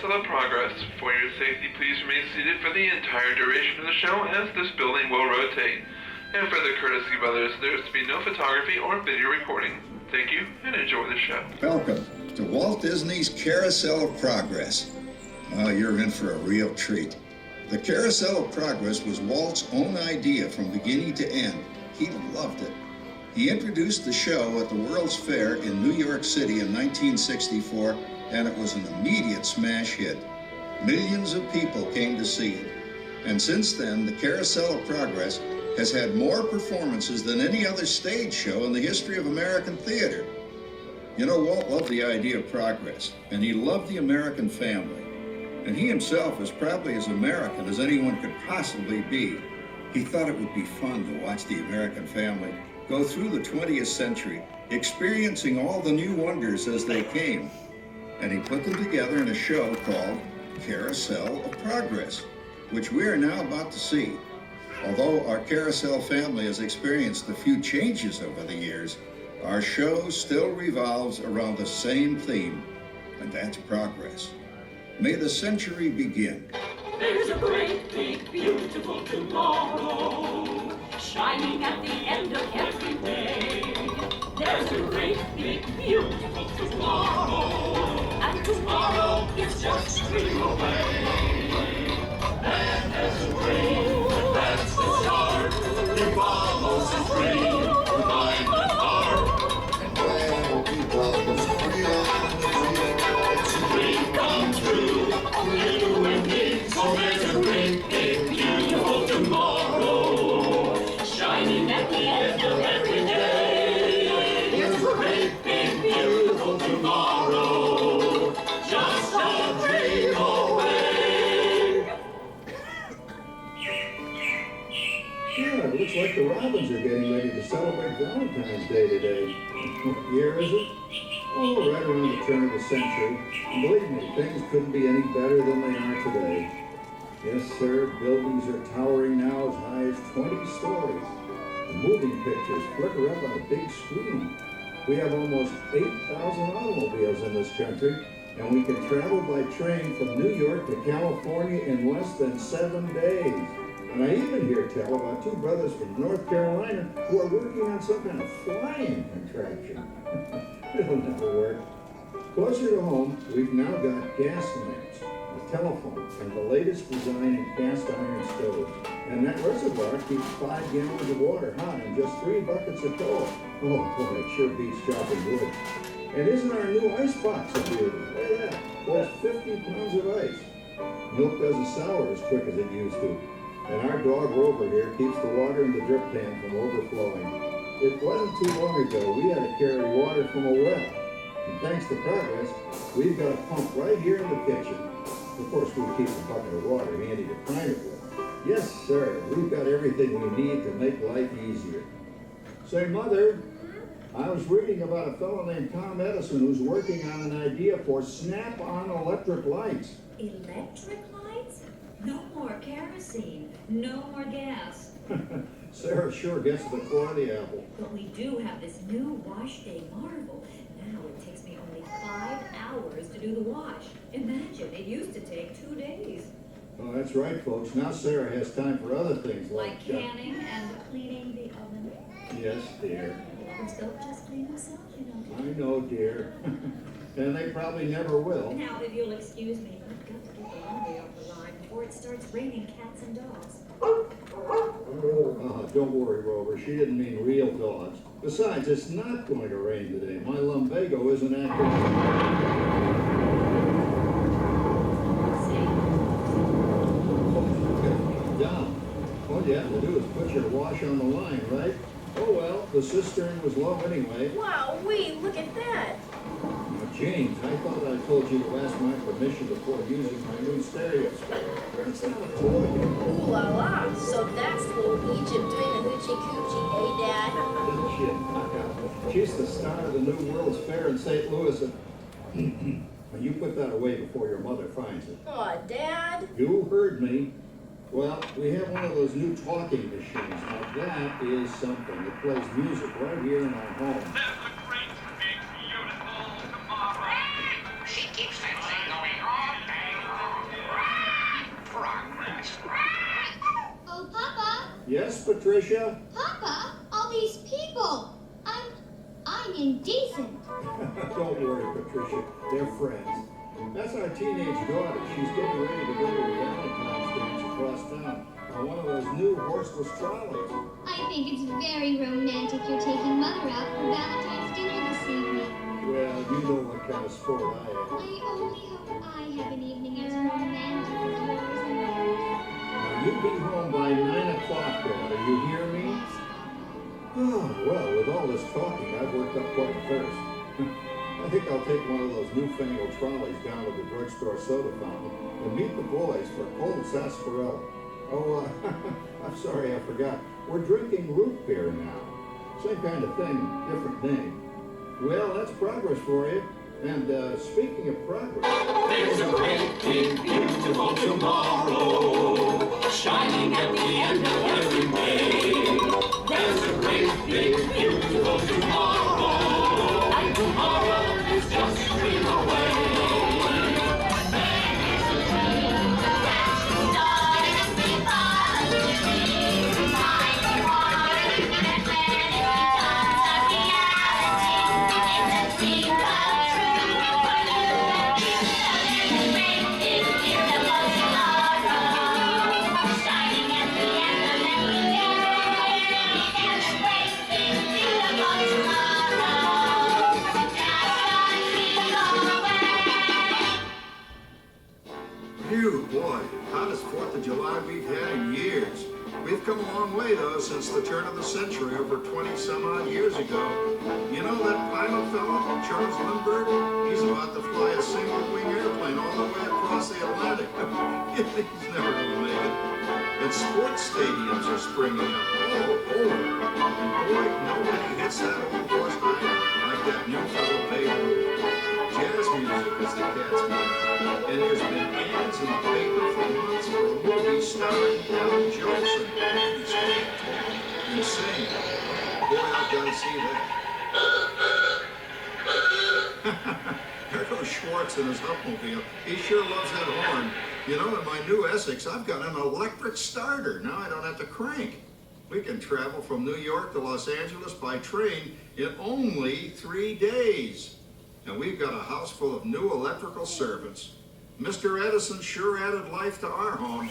Carousel of Progress. For your safety, please remain seated for the entire duration of the show as this building will rotate. And for the courtesy of others, there is to be no photography or video recording. Thank you and enjoy the show. Welcome to Walt Disney's Carousel of Progress. Oh, you're in for a real treat. The Carousel of Progress was Walt's own idea from beginning to end. He loved it. He introduced the show at the World's Fair in New York City in 1964, and it was an immediate smash hit. Millions of people came to see it. And since then, the Carousel of Progress has had more performances than any other stage show in the history of American theater. You know, Walt loved the idea of progress, and he loved the American family. And he himself was probably as American as anyone could possibly be. He thought it would be fun to watch the American family go through the 20th century, experiencing all the new wonders as they came. And he put them together in a show called Carousel of Progress, which we are now about to see. Although our Carousel family has experienced a few changes over the years, our show still revolves around the same theme, and that's progress. May the century begin. There's a great, big, beautiful tomorrow, shining at the end of every day. There's a great, big, beautiful tomorrow, and tomorrow is just a dream away. And as a dream, that's the start. He follows his dream, mind and heart. And when he follows his it's a dream come true, only you and me. So there's a great, big, beautiful tomorrow, shining at the end of every day. There's a great, big, beautiful tomorrow, just a dream away. Yeah, it looks like the Robins are getting ready to celebrate Valentine's Day today. What year is it? Oh, right around the turn of the century. And believe me, things couldn't be any better than they are today. Yes, sir, buildings are towering now as high as 20 stories. The moving pictures flicker up on a big screen. We have almost 8,000 automobiles in this country, and we can travel by train from New York to California in less than 7 days. And I even hear tell about two brothers from North Carolina who are working on some kind of flying contraption. It'll never work. Closer to home, we've now got gas lamps, a telephone, and the latest design in cast iron stoves. And that reservoir keeps 5 gallons of water hot and just 3 buckets of coal. Oh boy, it sure beats chopping wood. And isn't our new ice box a beauty? Look at that, holds 50 pounds of ice. Milk doesn't sour as quick as it used to. And our dog Rover here keeps the water in the drip pan from overflowing. It wasn't too long ago we had to carry water from a well. And thanks to progress, we've got a pump right here in the kitchen. Of course, we keep a bucket of water handy to prime it with. Yes, sir, we've got everything we need to make life easier. Say, Mother, I was reading about a fellow named Tom Edison who's working on an idea for snap-on electric lights. Electric lights? No more kerosene, no more gas. Sarah sure gets to the core of the apple. But we do have this new wash day marvel. Now it takes me only 5 hours to do the wash. Imagine, it used to take 2 days. Oh, that's right, folks. Now Sarah has time for other things Like canning and cleaning the oven. Yes, dear. Ovens don't just clean themselves, you know. I know, dear. And they probably never will. Now, if you'll excuse me, I've got to get the laundry off the line before it starts raining cats and dogs. Don't worry, Rover. She didn't mean real dogs. Besides, it's not going to rain today. My lumbago isn't active. Down. All you have to do is put your wash on the line, right? Oh well, the cistern was low anyway. Wow, wait, look at that. Now, James, I thought I told you to ask my permission before using my new stereo speaker. It's not a toy. Ooh la la. So that's little Egypt doing the hoochie coochie, eh, Dad? She's the star of the new World's Fair in St. Louis. And you put that away before your mother finds it. Aw, Dad. You heard me. Well, we have one of those new talking machines. Now that is something. It plays music right here in our home. There's a great, big, beautiful tomorrow. She keeps that thing going all day Patricia? Papa, all these people. I'm indecent. Don't worry, Patricia. They're friends. That's our teenage daughter. She's getting ready to go to a Valentine's dance across town on one of those new horseless trolleys. I think it's very romantic you're taking Mother out for Valentine's dinner this evening. Well, you know what kind of sport I am. I only hope I have an evening as romantic as yours and theirs. Now, you be home by 9 o'clock, daughter. You hear me? Oh, well, with all this talking, I've worked up quite a thirst. I think I'll take one of those newfangled trolleys down to the drugstore soda fountain and meet the boys for cold sarsaparilla. Oh, I'm sorry, I forgot. We're drinking root beer now. Same kind of thing, different name. Well, that's progress for you. And speaking of progress... There's a great big beautiful tomorrow shining at the end of every day. There's a great big beautiful tomorrow, and tomorrow is just a dream away. Phew, boy, hottest 4th of July we've had in years. We've come a long way, though, since the turn of the century, over 20-some-odd years ago. You know that pilot fellow, Charles Lindbergh? He's about to fly a single-wing airplane all the way across the Atlantic. He's never gonna make it. And sports stadiums are springing up all over. And boy, nobody hits that old horse high like that new fellow Babe Ruth. Jazz music is the cat's meat. And there's been ads in the paper for months for a movie starring Al Jolson. It's insane. Boy, I've got to see that. There goes Schwartz in his Huffmobile. He sure loves that horn. You know, in my new Essex, I've got an electric starter. Now I don't have to crank. We can travel from New York to Los Angeles by train in only 3 days. And we've got a house full of new electrical servants. Mr. Edison sure added life to our home.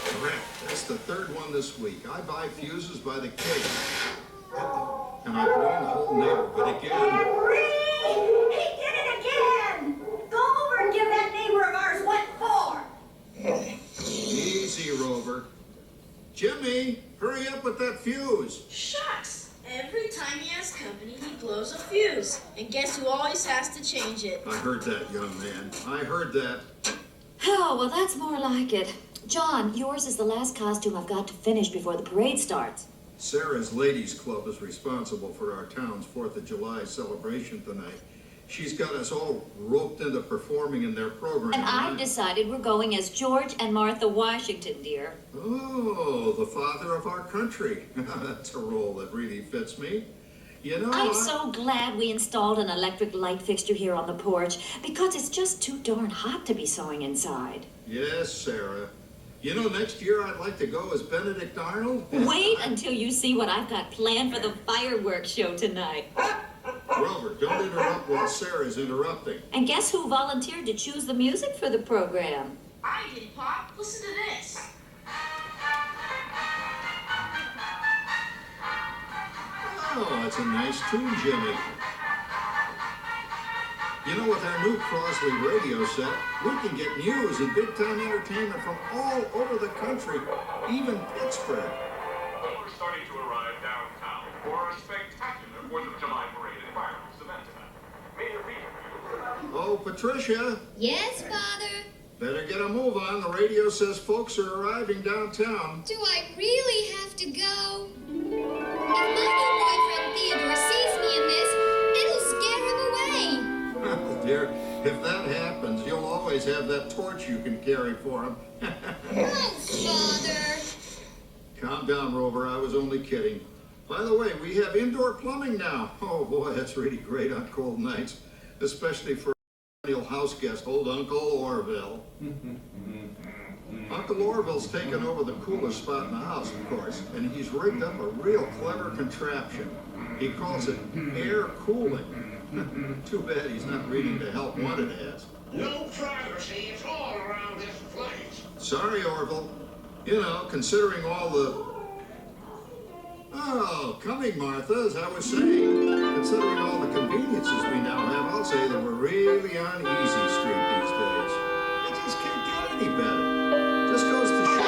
Correct. That's the 3rd one this week. I buy fuses by the case. And I blame the whole neighborhood again. Henry! He did it again! Go over and give that neighbor of ours what for! Easy, Rover. Jimmy, hurry up with that fuse. Shucks! Every time he has company, he blows a fuse. And guess who always has to change it? I heard that, young man. I heard that. Oh, well, that's more like it. John, yours is the last costume I've got to finish before the parade starts. Sarah's Ladies Club is responsible for our town's 4th of July celebration tonight. She's got us all roped into performing in their program. And I've decided we're going as George and Martha Washington, dear. Oh, the father of our country. That's a role that really fits me. You know, I'm so glad we installed an electric light fixture here on the porch because it's just too darn hot to be sewing inside. Yes, Sarah. You know, next year I'd like to go as Benedict Arnold. Wait until you see what I've got planned for the fireworks show tonight. Rover, don't interrupt while Sarah's interrupting. And guess who volunteered to choose the music for the program? I did, Pop. Listen to this. Oh, that's a nice tune, Jimmy. You know, with our new Crosley radio set, we can get news and big-time entertainment from all over the country, even Pittsburgh. We're starting to arrive downtown for a spectacular 4th of July parade and fireworks event tonight. Mayor Peter. Oh, Patricia, Yes, Father? better get a move on. The radio says folks are arriving downtown. Do I really have to go? If my new boyfriend Theodore sees me in this, it'll scare him away. Oh, dear, if that happens, you'll always have that torch you can carry for him. Oh, Father. Calm down, Rover. I was only kidding. By the way, we have indoor plumbing now. Oh, boy, that's really great on cold nights, especially for house guest, old Uncle Orville. Uncle Orville's taken over the coolest spot in the house, of course, and he's rigged up a real clever contraption. He calls it air cooling. Too bad he's not reading the Help Wanted ads. No privacy at all around this place. Sorry, Orville. You know, considering all the... Oh, coming, Martha, as I was saying. Considering all the conveniences we now have, I'll say that we're really on easy street these days. It just can't get any better. Just goes to show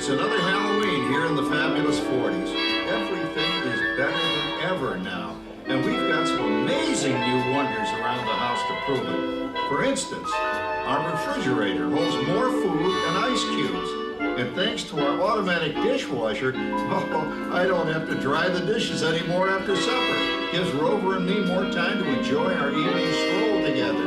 It's another Halloween here in the fabulous 40s. Everything is better than ever now. And we've got some amazing new wonders around the house to prove it. For instance, our refrigerator holds more food and ice cubes. And thanks to our automatic dishwasher, I don't have to dry the dishes anymore after supper. Gives Rover and me more time to enjoy our evening stroll together.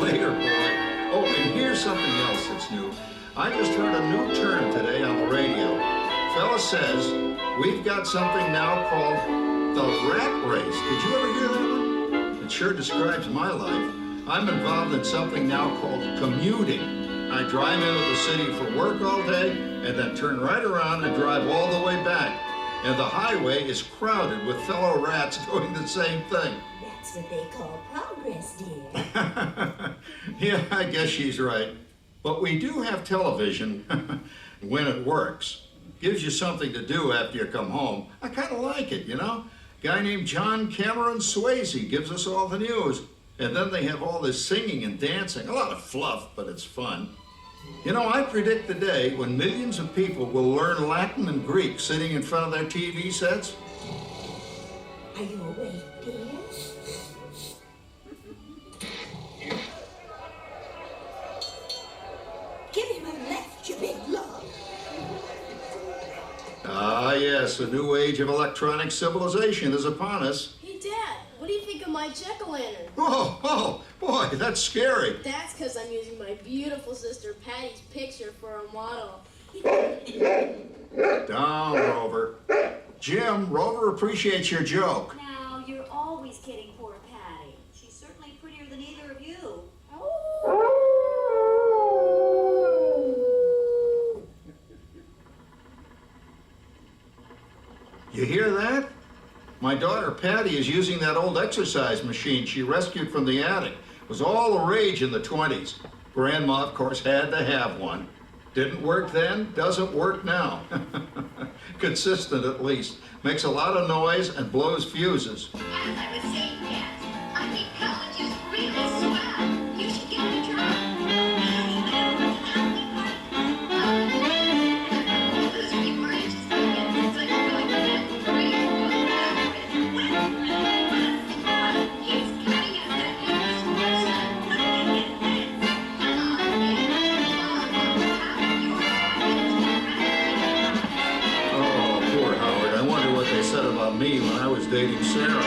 Later, boy. Oh, and here's something else that's new. I just heard a new term today on the radio. Fella says we've got something now called the rat race. Did you ever hear that one? It sure describes my life. I'm involved in something now called commuting. I drive into the city for work all day and then turn right around and drive all the way back. And the highway is crowded with fellow rats doing the same thing. That's what they call progress, dear. Yeah, I guess she's right. But we do have television when it works. Gives you something to do after you come home. I kind of like it, you know? Guy named John Cameron Swayze gives us all the news. And then they have all this singing and dancing. A lot of fluff, but it's fun. You know, I predict the day when millions of people will learn Latin and Greek sitting in front of their TV sets. Are you awake, dear? Give him a left, you big love. Ah, yes, a new age of electronic civilization is upon us. Hey, Dad, what do you think of my jack-o'-lantern? Oh, boy, that's scary. That's because I'm using my beautiful sister Patty's picture for a model. Down, Rover. Jim, Rover appreciates your joke. Now, you're always kidding poor Patty. She's certainly prettier than either of you. You hear that? My daughter Patty is using that old exercise machine she rescued from the attic. It was all the rage in the 20s. Grandma, of course, had to have one. Didn't work then, doesn't work now. Consistent, at least. Makes a lot of noise and blows fuses. As I was saying, Dad, I think college is really swell. You should give it a try. Said about me when I was dating Sarah.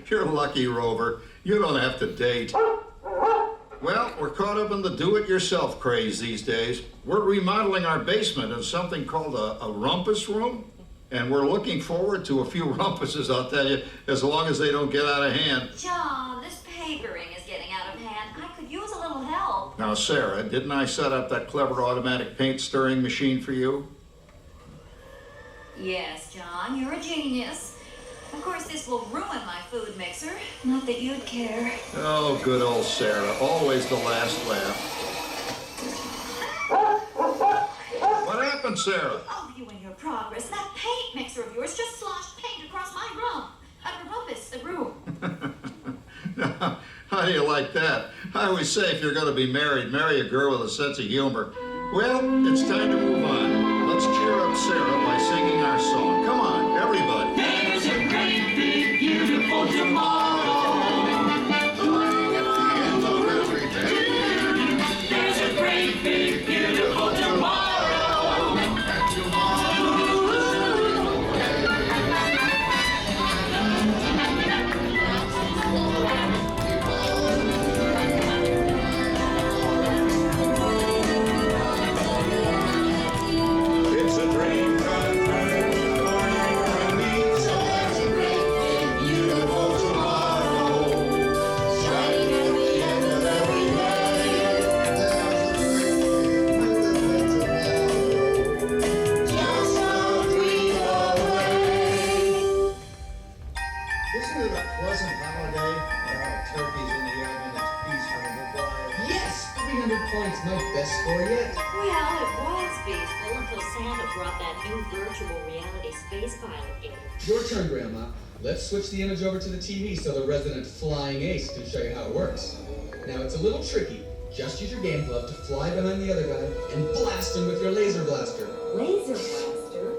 You're lucky, Rover. You don't have to date. Well, we're caught up in the do-it-yourself craze these days. We're remodeling our basement in something called a rumpus room, and we're looking forward to a few rumpuses, I'll tell you, as long as they don't get out of hand. John, this papering is getting out of hand. I could use a little help. Now, Sarah, didn't I set up that clever automatic paint stirring machine for you? Yes, John, you're a genius. Of course, this will ruin my food mixer. Not that you'd care. Oh, good old Sarah. Always the last laugh. What happened, Sarah? Oh, you and your progress. That cake mixer of yours just sloshed paint across my room. How do you like that? I always say if you're going to be married, marry a girl with a sense of humor. Well, it's time to move on. Let's cheer up Sarah by singing our song. Come on, everybody. There's a great big beautiful tomorrow. Lying at the end of every day. There's a great big beautiful tomorrow. And tomorrow. It's a dream come true for you and me. So there's a great big beautiful tomorrow. Shining at the end of every day. There's a great big beautiful tomorrow. Just a dream away. Isn't it a pleasant holiday? Turkeys in the oven, it's peaceful and quiet. Yes! 300 points, my best score yet. Well, it was peaceful until Santa brought that new virtual reality space pilot game. Your turn, Grandma. Let's switch the image over to the TV so the resident flying ace can show you how it works. Now, it's a little tricky. Just use your game glove to fly behind the other guy and blast him with your laser blaster. Laser blaster?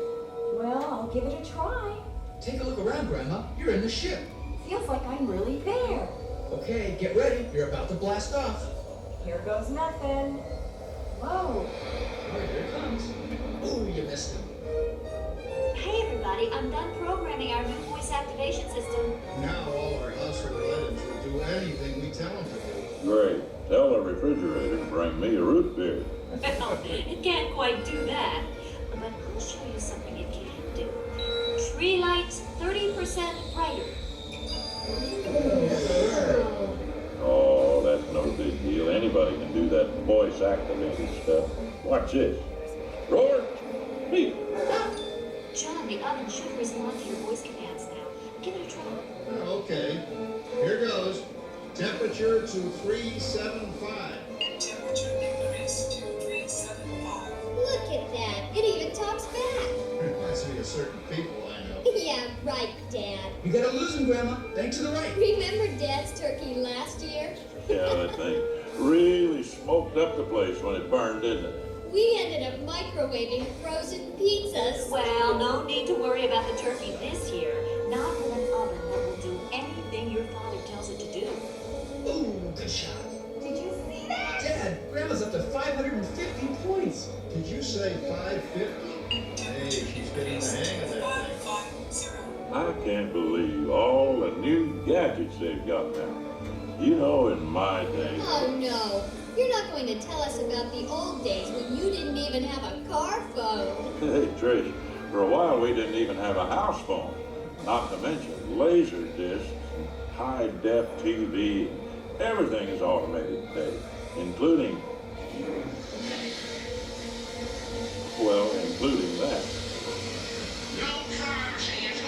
Well, I'll give it a try. Take a look around, Grandma. You're in the ship. Feels like I'm really there. Okay, get ready. You're about to blast off. Here goes nothing. Whoa. All right, here it comes. Oh, you missed him. Hey everybody, I'm done programming our new voice activation system. Now all our household items will do anything we tell them to do. Great. Tell the refrigerator to bring me a root beer. Well, it can't quite do that. But I'll show you something it can do. Tree lights 30% brighter. Oh, that's no big deal. Anybody can do that voice activated stuff. Watch this. Roar. Beep. John, the oven should respond to your voice commands now. Give it a try. Oh, okay. Here goes. Temperature to 375. Temperature increase to 375. Look at that. It even talks back. Reminds me of certain people I know. Yeah, right, Dad. You gotta lose him, Grandma. Bank to the right. Remember Dad's turkey last year? Yeah, that thing really smoked up the place when it burned, didn't it? We ended up microwaving frozen pizzas. Well, no need to worry about the turkey this year. Not with an oven that will do anything your father tells it to do. Ooh, good shot. Did you see that? Dad, Grandma's up to 550 points. Did you say 550? Hey, she's getting the hang of that thing. 550. I can't believe all the new gadgets they've got now. You know, in my day. Oh no. You're not going to tell us about the old days when you didn't even have a car phone. Hey, Trish, for a while we didn't even have a house phone. Not to mention laser discs, high-def TV. Everything is automated today, including that. No cars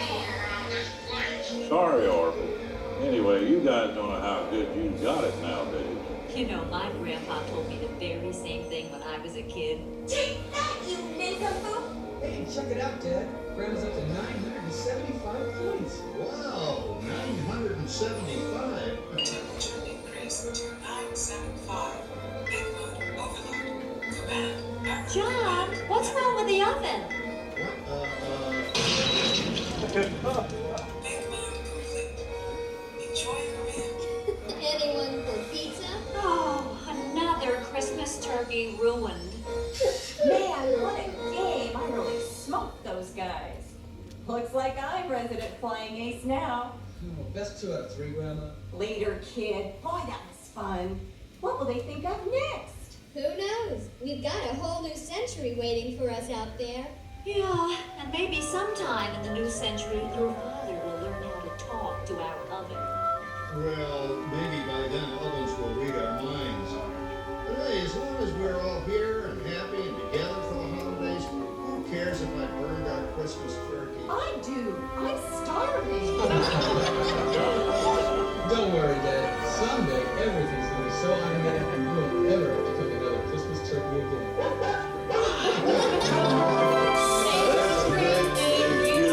all around this place. Sorry, Orville. Anyway, you guys don't know how good you got it nowadays. You know, my grandpa told me the very same thing when I was a kid. Take that, you nincompoop! Hey, check it out, Dad. Grandma's up to 975 points. Wow, 975. Temperature increase to 975. Input overload. Command active. John, what's wrong with the oven? Big meal complete. Enjoy your meal. Anyone for pizza? Oh, another Christmas turkey ruined. Man, what a game! I really smoked those guys. Looks like I'm resident flying ace now. Oh, best 2 out of 3, Grandma. Later, kid. Boy, that was fun. What will they think of next? Who knows? We've got a whole new century waiting for us out there. Yeah, and maybe sometime in the new century, your father will learn how to talk to our oven. Well, maybe by then ovens will read our minds. But hey, as long as we're all here and happy and together for the holidays, who cares if I burned our Christmas turkey? I do. I'm starving. Don't worry, Dad. Someday, everything's going to be so automated you won't ever have to cook another Christmas turkey again. That's a great thing.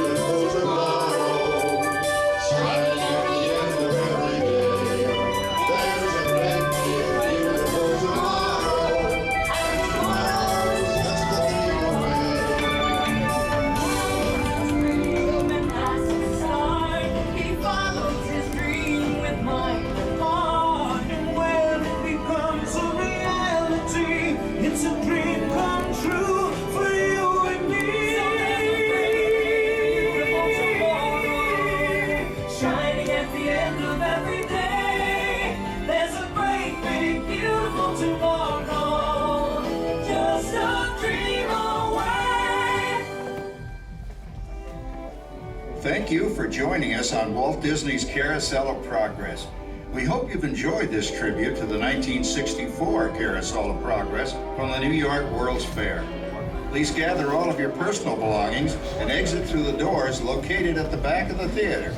Thank you for joining us on Walt Disney's Carousel of Progress. We hope you've enjoyed this tribute to the 1964 Carousel of Progress from the New York World's Fair. Please gather all of your personal belongings and exit through the doors located at the back of the theater.